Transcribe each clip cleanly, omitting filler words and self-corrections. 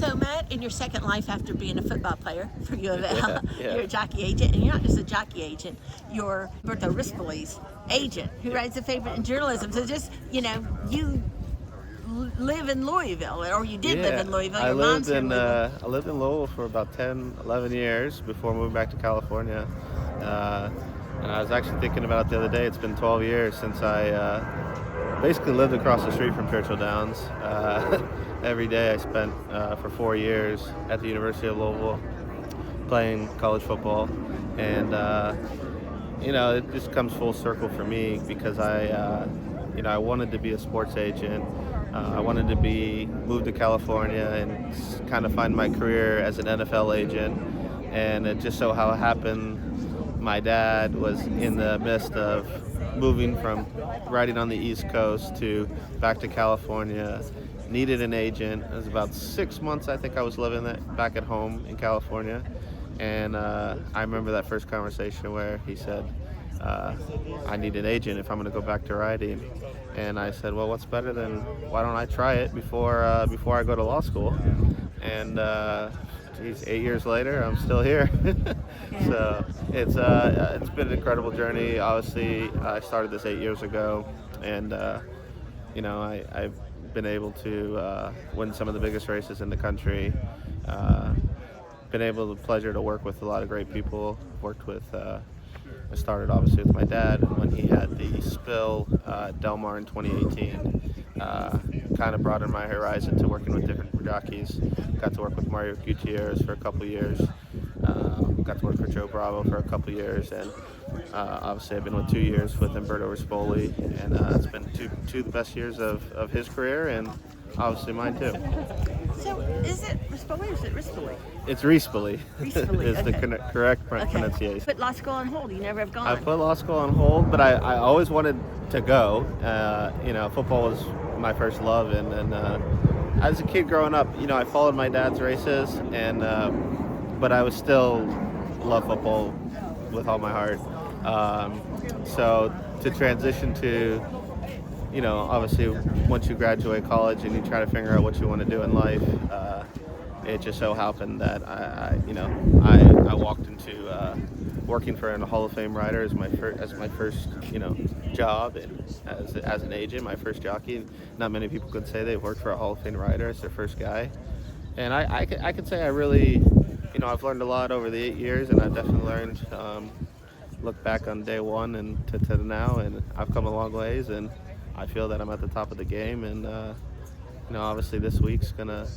So, Matt, in your second life after being a football player for U of L, Yeah. you're a jockey agent, and you're not just a jockey agent, you're Umberto Rispoli's agent, who writes a favorite in journalism. So just, you live in Louisville, or you did live in Louisville. Your mom's here in Louisville. I lived in Louisville for about 10, 11 years before moving back to California. And I was actually thinking about it the other day. It's been 12 years since I basically lived across the street from Churchill Downs. Every day I spent for 4 years at the University of Louisville playing college football. And, it just comes full circle for me because I wanted to be a sports agent. I wanted to move to California and kind of find my career as an NFL agent. And it just so how it happened, my dad was in the midst of moving from riding on the East Coast to back to California, needed an agent. It was about 6 months, I think I was living back at home in California. And I remember that first conversation where he said, I need an agent if I'm going to go back to riding. And I said, well, what's better than, why don't I try it before I go to law school? And 8 years later, I'm still here. So it's been an incredible journey. Obviously, I started this 8 years ago, and I've been able to win some of the biggest races in the country. Been able the pleasure to work with a lot of great people. Worked with. I started obviously with my dad when he had the spill at Del Mar in 2018. Kind of broadened my horizon to working with different jockeys. Got to work with Mario Gutierrez for a couple years. Got to work for Joe Bravo for a couple years, and obviously I've been with 2 years with Umberto Rispoli, and it's been two of the best years of his career, and obviously mine too. So is it Rispoli or is it Rispoli? It's Rispoli. Rispoli, is okay. the correct pronunciation. Put law school on hold. You never have gone. I put law school on hold, but I always wanted to go. Football was my first love, and as a kid growing up, I followed my dad's races, and but I was still love football with all my heart. So to transition to, obviously once you graduate college and you try to figure out what you want to do in life, it just so happened that I walked into working for a Hall of Fame rider as my first job, and as an agent, my first jockey. Not many people could say they've worked for a Hall of Fame rider as their first guy, and I could say I really, I've learned a lot over the 8 years, and I've definitely learned. Look back on day one and to now, and I've come a long ways, and I feel that I'm at the top of the game, and obviously this week's gonna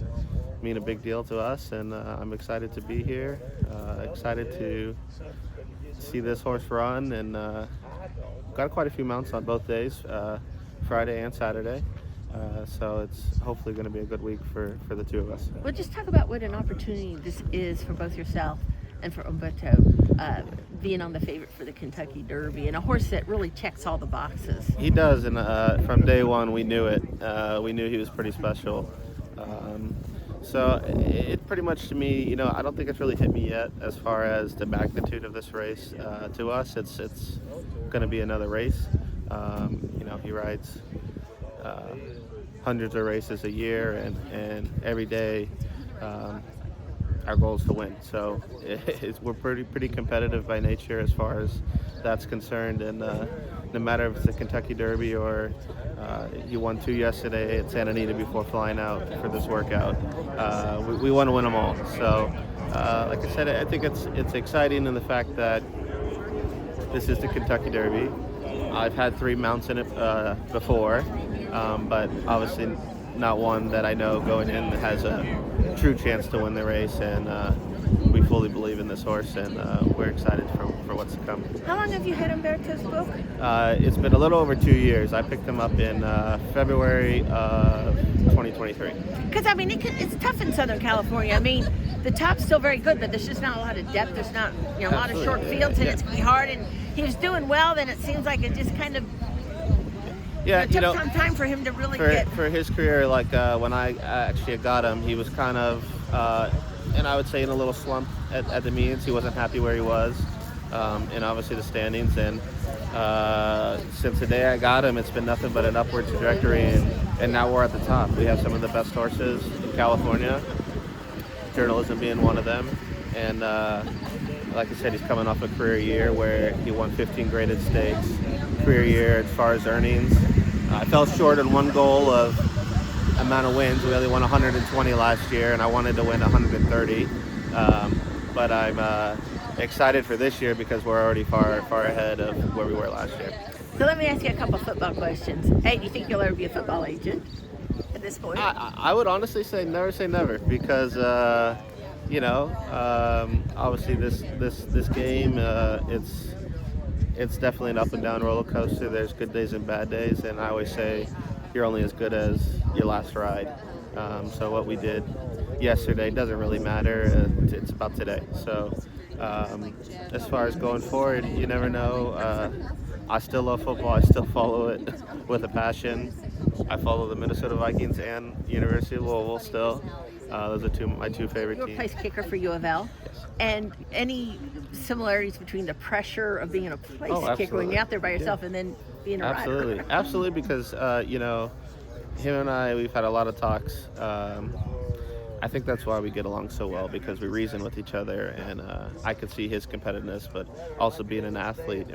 mean a big deal to us, and I'm excited to be here, excited to see this horse run, and got quite a few mounts on both days, Friday and Saturday. So it's hopefully going to be a good week for the two of us. Well, just talk about what an opportunity this is for both yourself and for Umberto, being on the favorite for the Kentucky Derby, and a horse that really checks all the boxes. He does, and from day one we knew it. We knew he was pretty special. So it pretty much, to me, I don't think it's really hit me yet as far as the magnitude of this race. To us, it's going to be another race. He rides hundreds of races a year, and every day our goal is to win. So we're pretty competitive by nature as far as that's concerned, and no matter if it's the Kentucky Derby or you won 2 yesterday at Santa Anita before flying out for this workout, we want to win them all. So like I said, I think it's exciting in the fact that this is the Kentucky Derby. I've had 3 mounts in it before, but obviously not one that I know going in has a true chance to win the race, and we fully believe in this horse, and we're excited for what's to come. How long have you had Umberto's book? It's been a little over 2 years. I picked him up in February of 2023. Because, it's tough in Southern California. The top's still very good, but there's just not a lot of depth. There's not, a lot of short fields, and it's going to be hard. And he was doing well, then it seems like it just kind of it took some time for him to really get... For his career, like when I actually got him, he was kind of, and I would say in a little slump at the meetings. He wasn't happy where he was, and obviously the standings. And since the day I got him, it's been nothing but an upward trajectory, and now we're at the top. We have some of the best horses in California. journalism being one of them. And like I said, he's coming off a career year where he won 15 graded stakes. Career year as far as earnings. I fell short on one goal of amount of wins. We only won 120 last year, and I wanted to win 130. But I'm excited for this year because we're already far ahead of where we were last year. So let me ask you a couple football questions. Hey, do you think you'll ever be a football agent at this point? I would honestly say never because obviously this game it's definitely an up and down roller coaster. There's good days and bad days, and I always say you're only as good as your last ride. So what we did yesterday doesn't really matter. It's about today. So as far as going forward, you never know. I still love football. I still follow it with a passion. I follow the Minnesota Vikings and University of Louisville still. Those are my two favorite You were teams. place kicker for U of L. Yes. And any similarities between the pressure of being a place kicker when you're out there by yourself and then being a rider? Absolutely, because him and I, we've had a lot of talks. I think that's why we get along so well, because we reason with each other, and I could see his competitiveness, but also being an athlete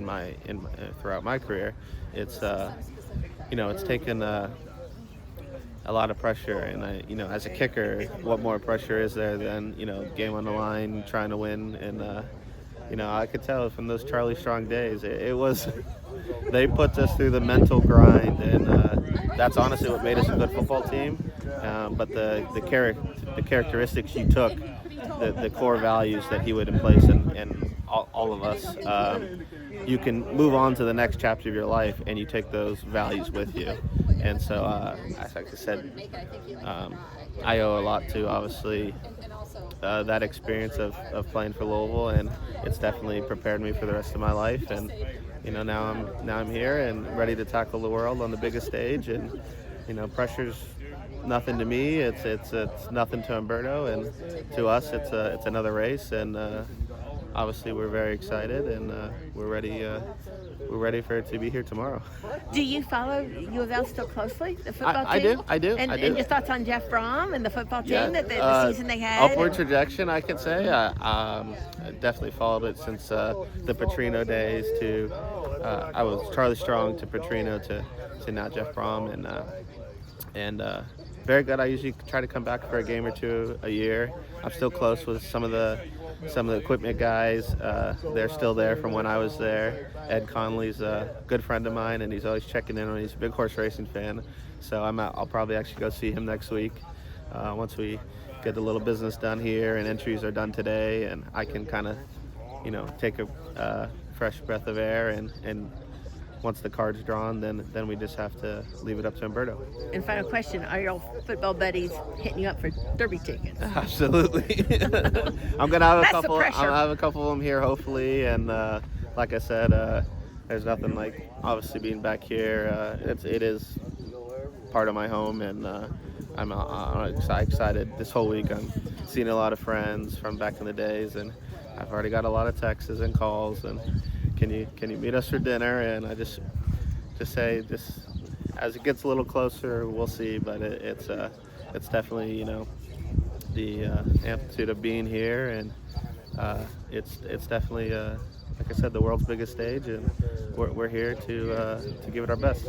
throughout my career, it's it's taken a lot of pressure, and as a kicker, what more pressure is there than game on the line, trying to win, and I could tell from those Charlie Strong days, it was they put us through the mental grind, and that's honestly what made us a good football team. But the characteristics you took, the core values that he would in place in all of us, you can move on to the next chapter of your life, and you take those values with you. And so, like I said, I owe a lot to obviously that experience of playing for Louisville, and it's definitely prepared me for the rest of my life. And now I'm here and ready to tackle the world on the biggest stage. And pressure's nothing to me. It's nothing to Umberto, and to us, it's another race. And obviously, we're very excited, and we're ready. We're ready for it to be here tomorrow. Do you follow U of L still closely, the football team? I do. And your thoughts on Jeff Brom and the football team, Yeah, the season they had? Upward trajectory, I could say. I definitely followed it since the Petrino days to I was Charlie Strong to Petrino to now Jeff Brom, and very good. I usually try to come back for a game or two a year. I'm still close with some of the equipment guys. They're still there from when I was there. Ed Conley's a good friend of mine, and he's always checking in on. He's a big horse racing fan, so I'll probably actually go see him next week once we get a little business done here and entries are done today, and I can kind of take a fresh breath of air, and once the card's drawn, then we just have to leave it up to Umberto. And final question, are your football buddies hitting you up for Derby tickets? Absolutely. I'm gonna have a That's couple. the pressure. I'll have a couple of them here, hopefully. And like I said, there's nothing like obviously being back here. It is part of my home, and I'm excited. This whole week, I'm seeing a lot of friends from back in the days, and I've already got a lot of texts and calls. And can you meet us for dinner? And I just say as it gets a little closer, we'll see. But it's definitely the amplitude of being here, and it's definitely like I said, the world's biggest stage, and we're here to give it our best.